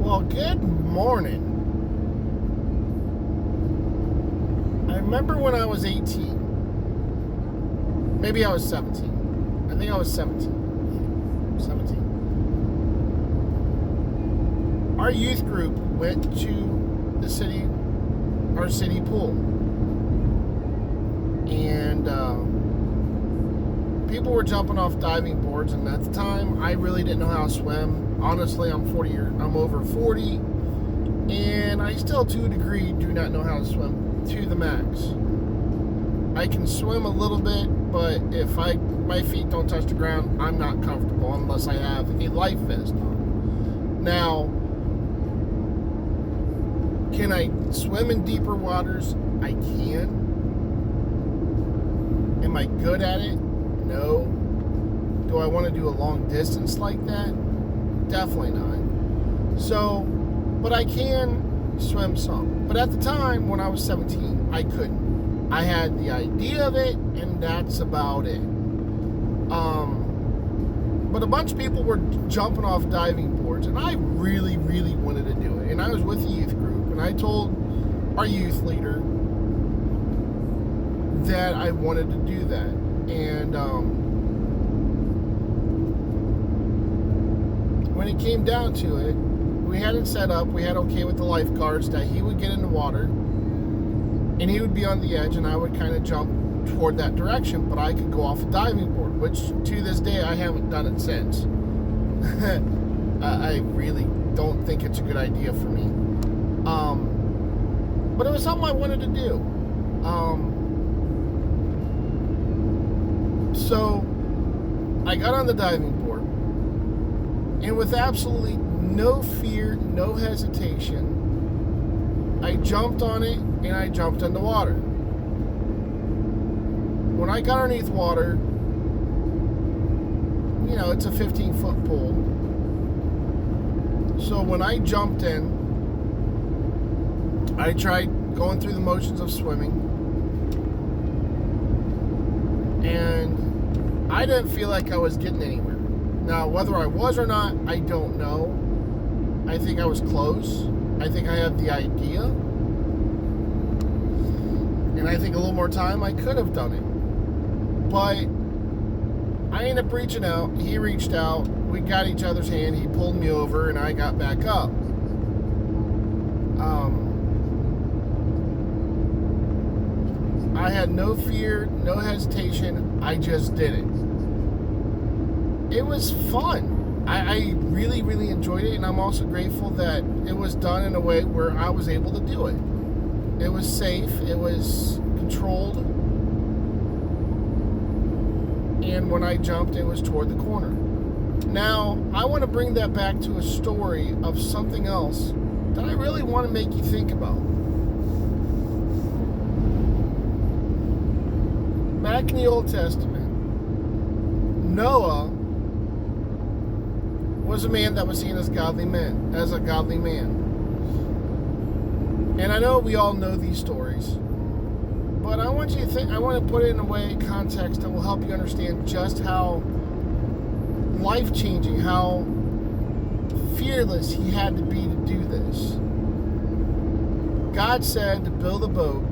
Well, good morning. I remember when I was 18. Maybe I was 17. I think I was 17. 17. Our youth group went to our city pool. And people were jumping off diving boards, and at the time, I really didn't know how to swim. Honestly, I'm over 40, and I still, to a degree, do not know how to swim to the max. I can swim a little bit, but if my feet don't touch the ground, I'm not comfortable unless I have a life vest on. Now, can I swim in deeper waters? I can. Am I good at it? No. Do I want to do a long distance like that? Definitely not. So, but I can swim some. But at the time, when I was 17, I couldn't. I had the idea of it, and that's about it. But a bunch of people were jumping off diving boards, and I really, really wanted to do it. And I was with the youth group, and I told our youth leader that I wanted to do that. And when it came down to it, we had it set up. We had okay with the lifeguards that he would get in the water and he would be on the edge, and I would kind of jump toward that direction, but I could go off a diving board, which to this day I haven't done it since. I really don't think it's a good idea for me. But it was something I wanted to do. So I got on the diving board, and with absolutely no fear, no hesitation, I jumped on it, and I jumped in the water. When I got underneath water, it's a 15-foot pool. So when I jumped in, I tried going through the motions of swimming, and I didn't feel like I was getting anywhere. Now, whether I was or not, I don't know. I think I was close. I think I had the idea. And I think a little more time, I could have done it. But I ended up reaching out. He reached out. We got each other's hand. He pulled me over, and I got back up. I had no fear, no hesitation. I just did it. It was fun. I really, really enjoyed it, and I'm also grateful that it was done in a way where I was able to do it. It was safe. It was controlled. And when I jumped, it was toward the corner. Now, I want to bring that back to a story of something else that I really want to make you think about. Back in the Old Testament, Noah was a man that was seen as a godly man. And I know we all know these stories, but I want you to think. I want to put it in a way, context that will help you understand just how life-changing, how fearless he had to be to do this. God said to build a boat.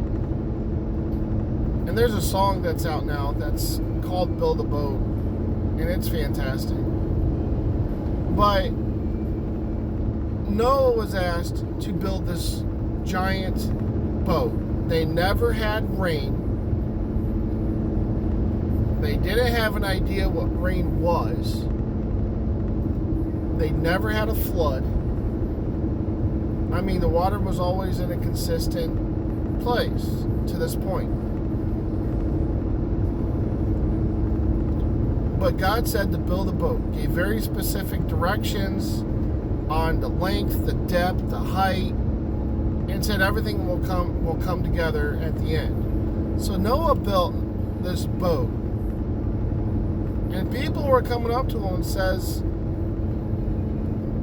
And there's a song that's out now that's called Build a Boat, and it's fantastic. But Noah was asked to build this giant boat. They never had rain. They didn't have an idea what rain was. They never had a flood. I mean, the water was always in a consistent place to this point. But God said to build a boat, gave very specific directions on the length, the depth, the height, and said everything will come together at the end. So Noah built this boat, and people were coming up to him and says,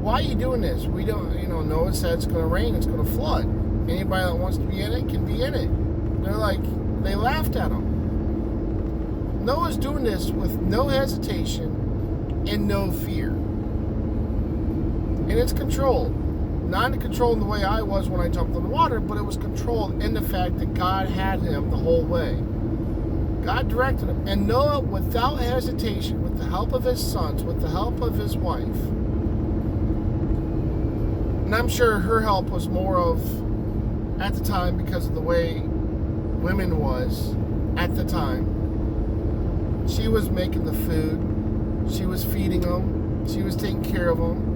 "Why are you doing this? We don't, Noah said it's going to rain, it's going to flood. Anybody that wants to be in it can be in it." They laughed at him. Noah's doing this with no hesitation and no fear. And it's controlled. Not controlled in the way I was when I jumped in the water, but it was controlled in the fact that God had him the whole way. God directed him. And Noah, without hesitation, with the help of his sons, with the help of his wife, and I'm sure her help was more of, at the time, because of the way women was at the time, she was making the food, she was feeding them, she was taking care of them,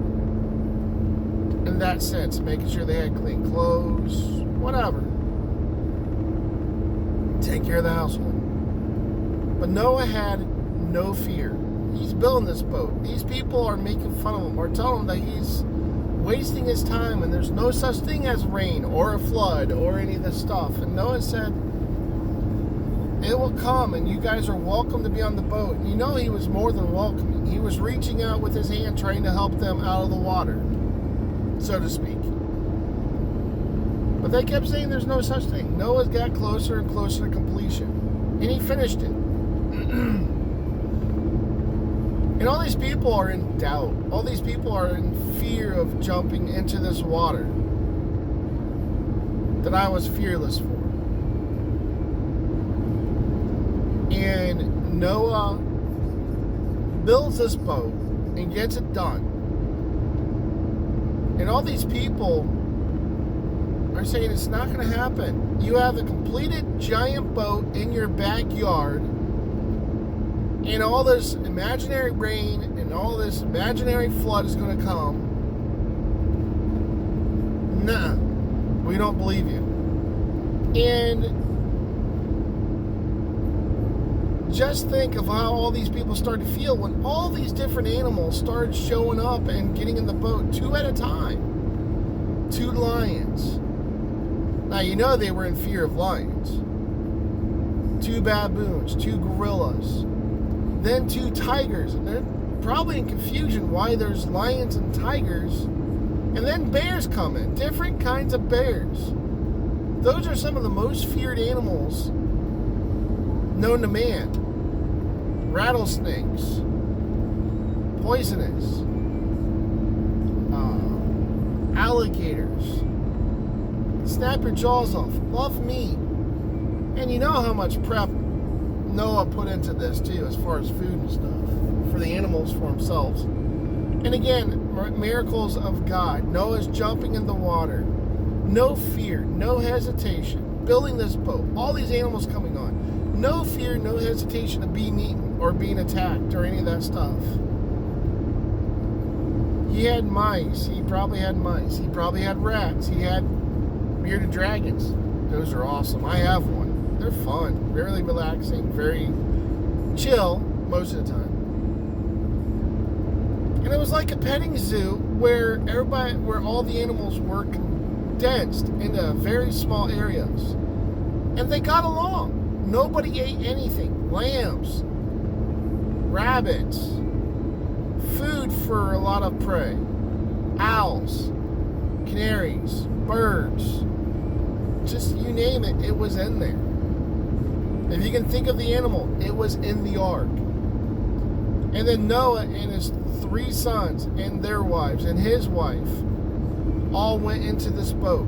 in that sense, making sure they had clean clothes, whatever. Take care of the household. But Noah had no fear. He's building this boat. These people are making fun of him or telling him that he's wasting his time and there's no such thing as rain or a flood or any of this stuff. And Noah said, it will come and you guys are welcome to be on the boat. And you know he was more than welcoming. He was reaching out with his hand trying to help them out of the water, so to speak. But they kept saying there's no such thing. Noah got closer and closer to completion. And he finished it. And all these people are in doubt. All these people are in fear of jumping into this water that I was fearless for. And Noah builds this boat and gets it done. And all these people are saying it's not going to happen. You have a completed giant boat in your backyard, and all this imaginary rain and all this imaginary flood is going to come. Nah, we don't believe you. And just think of how all these people started to feel when all these different animals started showing up and getting in the boat, 2 at a time. 2 lions. Now, you know they were in fear of lions. 2 baboons, 2 gorillas, then 2 tigers. And they're probably in confusion why there's lions and tigers. And then bears come in, different kinds of bears. Those are some of the most feared animals known to man. Rattlesnakes, poisonous, alligators, snap your jaws off, love me. And you know how much prep Noah put into this too, as far as food and stuff, for the animals, for themselves. And again, miracles of God. Noah's jumping in the water, no fear, no hesitation, building this boat, all these animals coming on. No fear, no hesitation of being eaten or being attacked or any of that stuff. He had mice. He probably had mice. He probably had rats. He had bearded dragons. Those are awesome. I have one. They're fun. Very relaxing. Very chill most of the time. And it was like a petting zoo where all the animals were condensed into very small areas. And they got along. Nobody ate anything. Lambs, rabbits, food for a lot of prey, owls, canaries, birds, just you name it, it was in there. If you can think of the animal, it was in the ark. And then Noah and his 3 sons and their wives and his wife all went into this boat.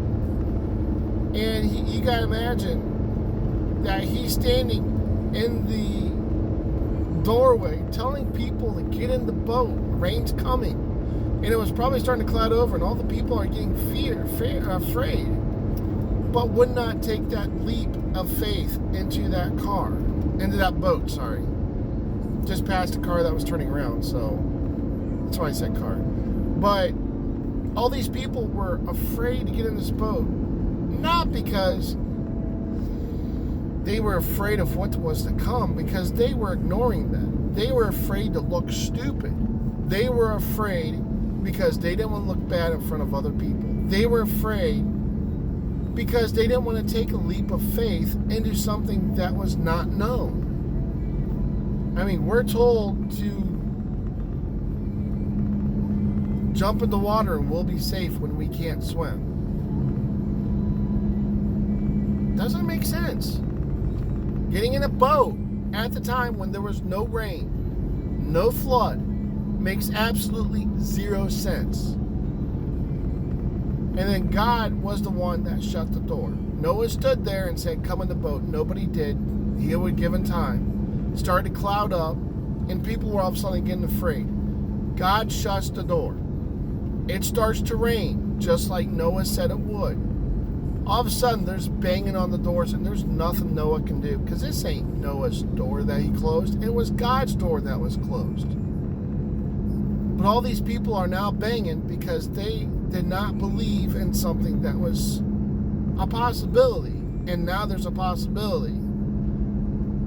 And you gotta imagine that he's standing in the doorway telling people to get in the boat. Rain's coming. And it was probably starting to cloud over and all the people are getting afraid, but would not take that leap of faith into that boat, sorry. Just past a car that was turning around, so that's why I said car. But all these people were afraid to get in this boat, not because they were afraid of what was to come, because they were ignoring that. They were afraid to look stupid. They were afraid because they didn't want to look bad in front of other people. They were afraid because they didn't want to take a leap of faith into something that was not known. I mean, we're told to jump in the water and we'll be safe when we can't swim. Doesn't make sense. Getting in a boat at the time when there was no rain, no flood, makes absolutely 0 sense. And then God was the one that shut the door. Noah stood there and said, come in the boat. Nobody did. He would given time. Started to cloud up, and people were all of a sudden getting afraid. God shuts the door. It starts to rain, just like Noah said it would. All of a sudden, there's banging on the doors, and there's nothing Noah can do, because this ain't Noah's door that he closed. It was God's door that was closed. But all these people are now banging because they did not believe in something that was a possibility. And now there's a possibility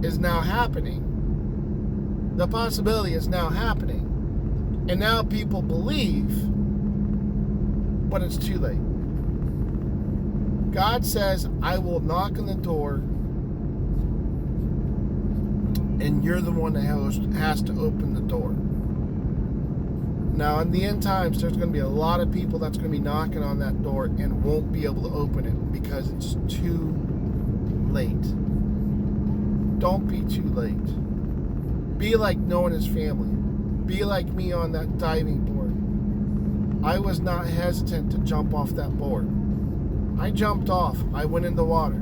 is now happening. The possibility is now happening. And now people believe, but it's too late. God says, I will knock on the door, and you're the one that has to open the door. Now, in the end times, there's going to be a lot of people that's going to be knocking on that door and won't be able to open it because it's too late. Don't be too late. Be like Noah and his family. Be like me on that diving board. I was not hesitant to jump off that board. I jumped off. I went in the water.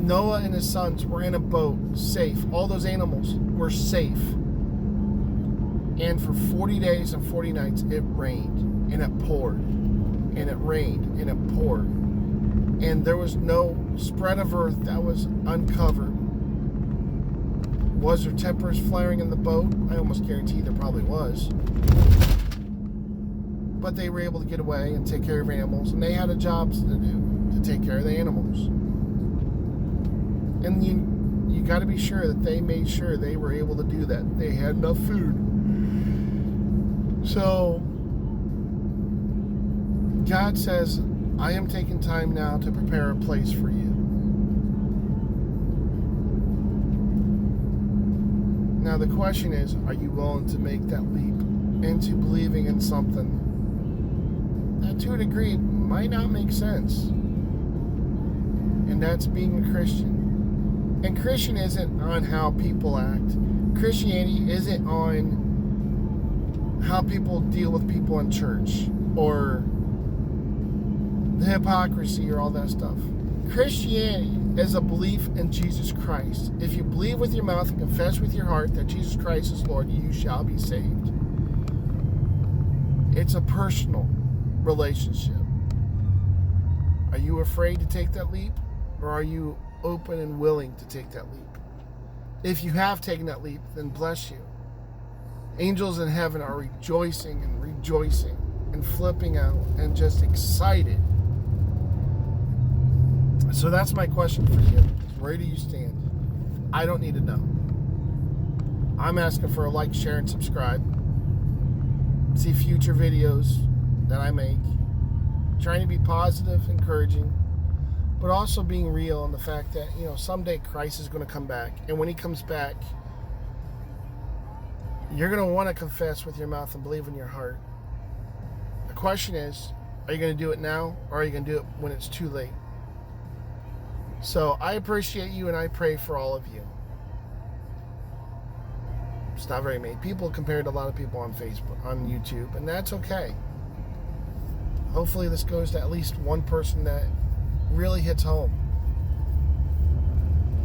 Noah and his sons were in a boat, safe. All those animals were safe. And for 40 days and 40 nights, it rained, and it poured, and it rained, and it poured. And there was no spread of earth that was uncovered. Was there tempers flaring in the boat? I almost guarantee there probably was. But they were able to get away and take care of animals, and they had a job to do, to take care of the animals. And you got to be sure that they made sure they were able to do that. They had enough food. So, God says, I am taking time now to prepare a place for you. Now the question is, are you willing to make that leap into believing in something that to a degree might not make sense? And that's being a Christian. And Christian isn't on how people act. Christianity isn't on how people deal with people in church or the hypocrisy or all that stuff. Christianity is a belief in Jesus Christ. If you believe with your mouth and confess with your heart that Jesus Christ is Lord, you shall be saved. It's a personal relationship. Are you afraid to take that leap, or are you open and willing to take that leap? If you have taken that leap, then bless you. Angels in heaven are rejoicing and flipping out and just excited. So that's my question for you. Where do you stand? I don't need to know. I'm asking for a like, share, and subscribe. See future videos that I make. Trying to be positive, encouraging, but also being real in the fact that, someday Christ is going to come back. And when he comes back, you're going to want to confess with your mouth and believe in your heart. The question is, are you going to do it now, or are you going to do it when it's too late? So I appreciate you, and I pray for all of you. It's not very many people compared to a lot of people on Facebook, on YouTube, and that's okay. Hopefully this goes to at least one person that really hits home.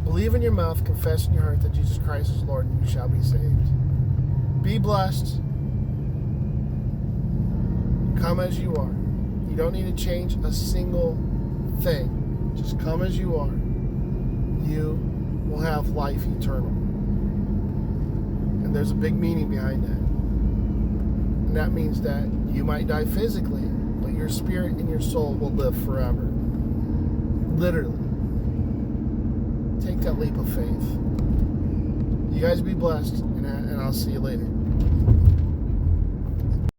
Believe in your mouth, confess in your heart that Jesus Christ is Lord, and you shall be saved. Be blessed. Come as you are. You don't need to change a single thing. Just come as you are. You will have life eternal. And there's a big meaning behind that. And that means that you might die physically, but your spirit and your soul will live forever. Literally. Take that leap of faith. You guys be blessed, and I'll see you later.